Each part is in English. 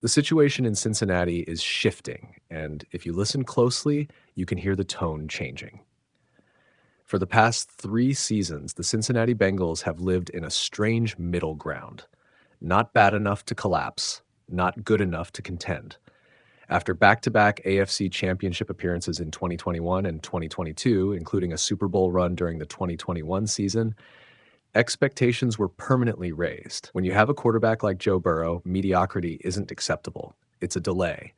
The situation in Cincinnati is shifting, and if you listen closely, you can hear the tone changing. For the past 3 seasons, the Cincinnati Bengals have lived in a strange middle ground. Not bad enough to collapse, not good enough to contend. After back-to-back AFC Championship appearances in 2021 and 2022, including a Super Bowl run during the 2021 season, expectations were permanently raised. When you have a quarterback like Joe Burrow, mediocrity isn't acceptable. It's a delay.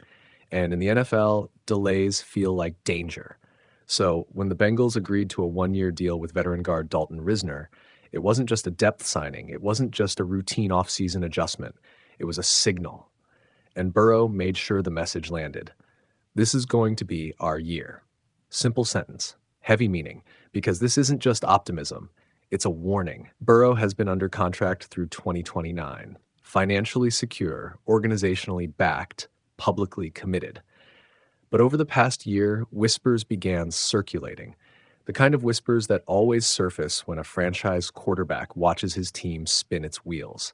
And in the NFL, delays feel like danger. So when the Bengals agreed to a 1-year deal with veteran guard Dalton Risner, it wasn't just a depth signing. It wasn't just a routine offseason adjustment. It was a signal. And Burrow made sure the message landed. This is going to be our year. Simple sentence, heavy meaning, because this isn't just optimism. It's a warning. Burrow has been under contract through 2029, financially secure, organizationally backed, publicly committed. But over the past year, whispers began circulating, the kind of whispers that always surface when a franchise quarterback watches his team spin its wheels.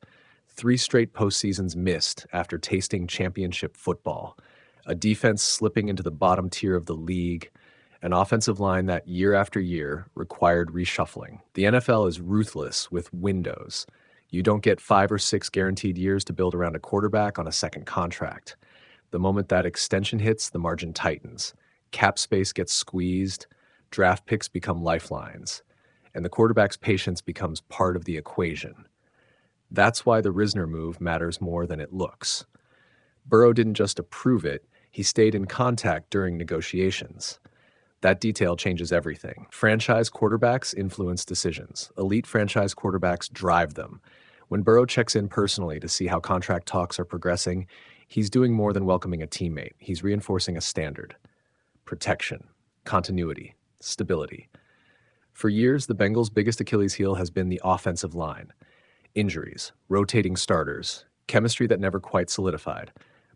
3 straight postseasons missed after tasting championship football, a defense slipping into the bottom tier of the league, an offensive line that year after year required reshuffling. The NFL is ruthless with windows. You don't get 5 or 6 guaranteed years to build around a quarterback on a second contract. The moment that extension hits, the margin tightens. Cap space gets squeezed, draft picks become lifelines, and the quarterback's patience becomes part of the equation. That's why the Risner move matters more than it looks. Burrow didn't just approve it, he stayed in contact during negotiations. That detail changes everything. Franchise quarterbacks influence decisions. Elite franchise quarterbacks drive them. When Burrow checks in personally to see how contract talks are progressing, he's doing more than welcoming a teammate. He's reinforcing a standard. Protection, continuity, stability. For years, the Bengals' biggest Achilles heel has been the offensive line. Injuries, rotating starters, chemistry that never quite solidified.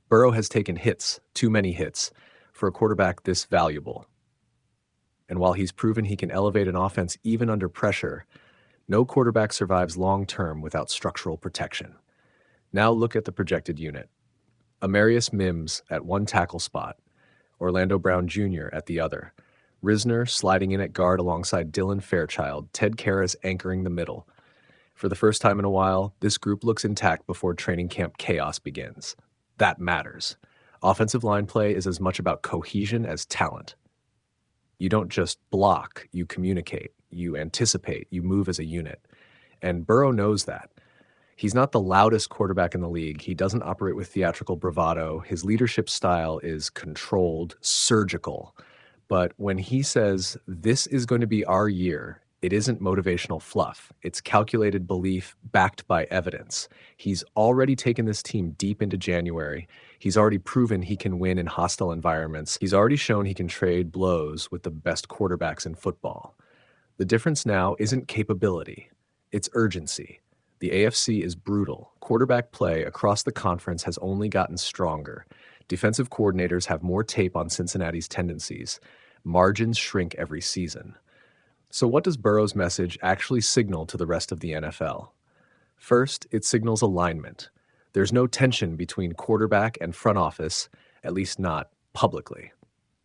Burrow has taken hits, too many hits, for a quarterback this valuable. And while he's proven he can elevate an offense even under pressure, no quarterback survives long-term without structural protection. Now look at the projected unit. Amarius Mims at one tackle spot, Orlando Brown Jr. at the other, Risner sliding in at guard alongside Fairchild, Ted Karras anchoring the middle. For the first time in a while, this group looks intact before training camp chaos begins. That matters. Offensive line play is as much about cohesion as talent. You don't just block, you communicate, you anticipate, you move as a unit. And Burrow knows that. He's not the loudest quarterback in the league. He doesn't operate with theatrical bravado. His leadership style is controlled, surgical. But when he says, this is going to be our year, it isn't motivational fluff. It's calculated belief backed by evidence. He's already taken this team deep into January. He's already proven he can win in hostile environments. He's already shown he can trade blows with the best quarterbacks in football. The difference now isn't capability, it's urgency. The AFC is brutal. Quarterback play across the conference has only gotten stronger. Defensive coordinators have more tape on Cincinnati's tendencies. Margins shrink every season. So what does Burrow's message actually signal to the rest of the NFL? First, it signals alignment. There's no tension between quarterback and front office, at least not publicly.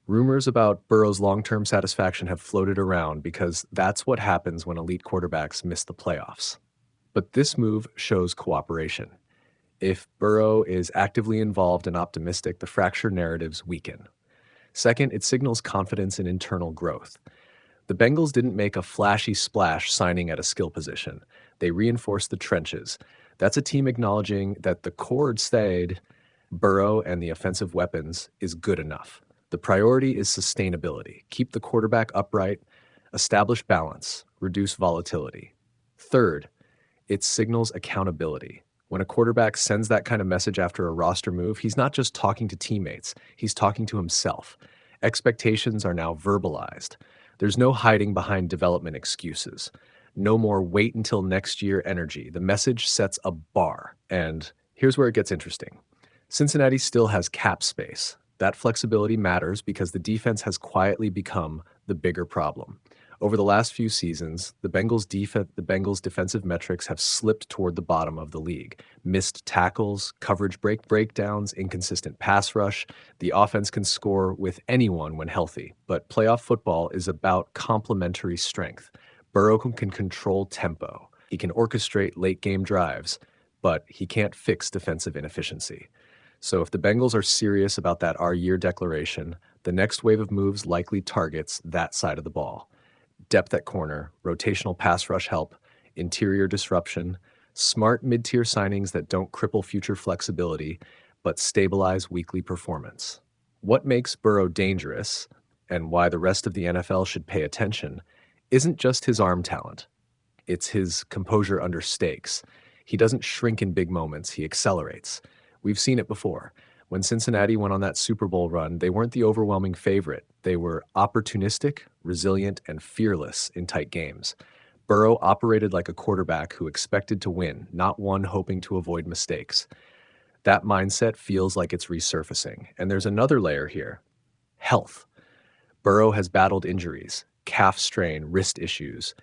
Rumors about Burrow's long-term satisfaction have floated around because that's what happens when elite quarterbacks miss the playoffs. But this move shows cooperation. If Burrow is actively involved and optimistic, the fractured narratives weaken. Second, it signals confidence in internal growth. The Bengals didn't make a flashy splash signing at a skill position. They reinforced the trenches. That's a team acknowledging that the core stayed, Burrow and the offensive weapons is good enough. The priority is sustainability. Keep the quarterback upright, establish balance, reduce volatility. Third, it signals accountability. When a quarterback sends that kind of message after a roster move, he's not just talking to teammates, he's talking to himself. Expectations are now verbalized. There's no hiding behind development excuses. No more wait until next year energy. The message sets a bar. And here's where it gets interesting. Cincinnati still has cap space. That flexibility matters because the defense has quietly become the bigger problem. Over the last few seasons, the Bengals' defensive metrics have slipped toward the bottom of the league. Missed tackles, coverage breakdowns, inconsistent pass rush. The offense can score with anyone when healthy, but playoff football is about complementary strength. Burrow can control tempo. He can orchestrate late-game drives, but he can't fix defensive inefficiency. So if the Bengals are serious about that our year declaration, the next wave of moves likely targets that side of the ball. Depth at corner, rotational pass rush help, interior disruption, smart mid-tier signings that don't cripple future flexibility, but stabilize weekly performance. What makes Burrow dangerous, and why the rest of the NFL should pay attention, isn't just his arm talent. It's his composure under stakes. He doesn't shrink in big moments, he accelerates. We've seen it before. When Cincinnati went on that Super Bowl run, they weren't the overwhelming favorite. They were opportunistic, resilient, and fearless in tight games. Burrow operated like a quarterback who expected to win, not one hoping to avoid mistakes. That mindset feels like it's resurfacing. And there's another layer here: health. Burrow has battled injuries, calf strain, wrist issues,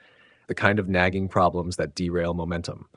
the kind of nagging problems that derail momentum.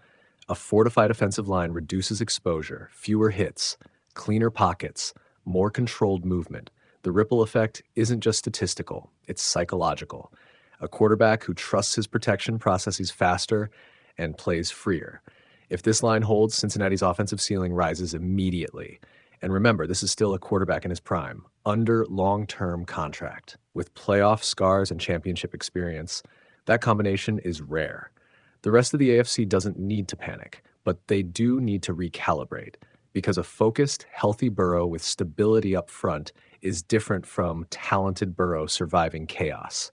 A fortified offensive line reduces exposure, fewer hits, cleaner pockets, more controlled movement. The ripple effect isn't just statistical, it's psychological. A quarterback who trusts his protection processes faster and plays freer. If this line holds, Cincinnati's offensive ceiling rises immediately. And remember, this is still a quarterback in his prime, under long-term contract. With playoff scars and championship experience, that combination is rare. The rest of the AFC doesn't need to panic, but they do need to recalibrate, because a focused, healthy Burrow with stability up front is different from talented Burrow surviving chaos.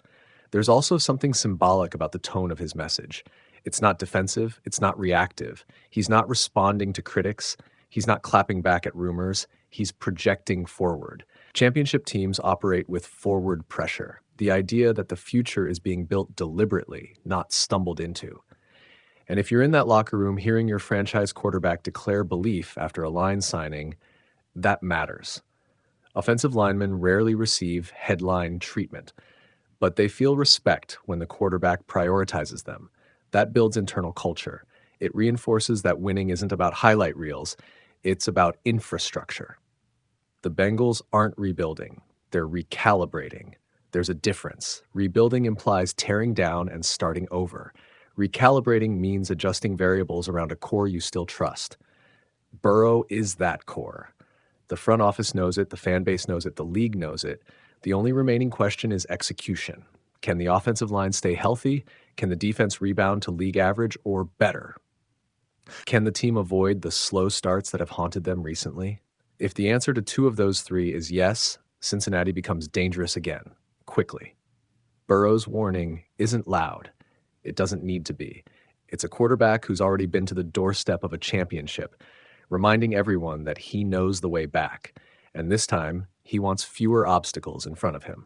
There's also something symbolic about the tone of his message. It's not defensive, it's not reactive. He's not responding to critics, he's not clapping back at rumors, he's projecting forward. Championship teams operate with forward pressure, the idea that the future is being built deliberately, not stumbled into. And if you're in that locker room hearing your franchise quarterback declare belief after a line signing, that matters. Offensive linemen rarely receive headline treatment, but they feel respect when the quarterback prioritizes them. That builds internal culture. It reinforces that winning isn't about highlight reels, it's about infrastructure. The Bengals aren't rebuilding, they're recalibrating. There's a difference. Rebuilding implies tearing down and starting over. Recalibrating means adjusting variables around a core you still trust. Burrow is that core. The front office knows it, the fan base knows it, the league knows it. The only remaining question is execution. Can the offensive line stay healthy? Can the defense rebound to league average or better? Can the team avoid the slow starts that have haunted them recently? If the answer to two of those three is yes, Cincinnati becomes dangerous again, quickly. Burrow's warning isn't loud. It doesn't need to be. It's a quarterback who's already been to the doorstep of a championship, reminding everyone that he knows the way back. And this time, he wants fewer obstacles in front of him.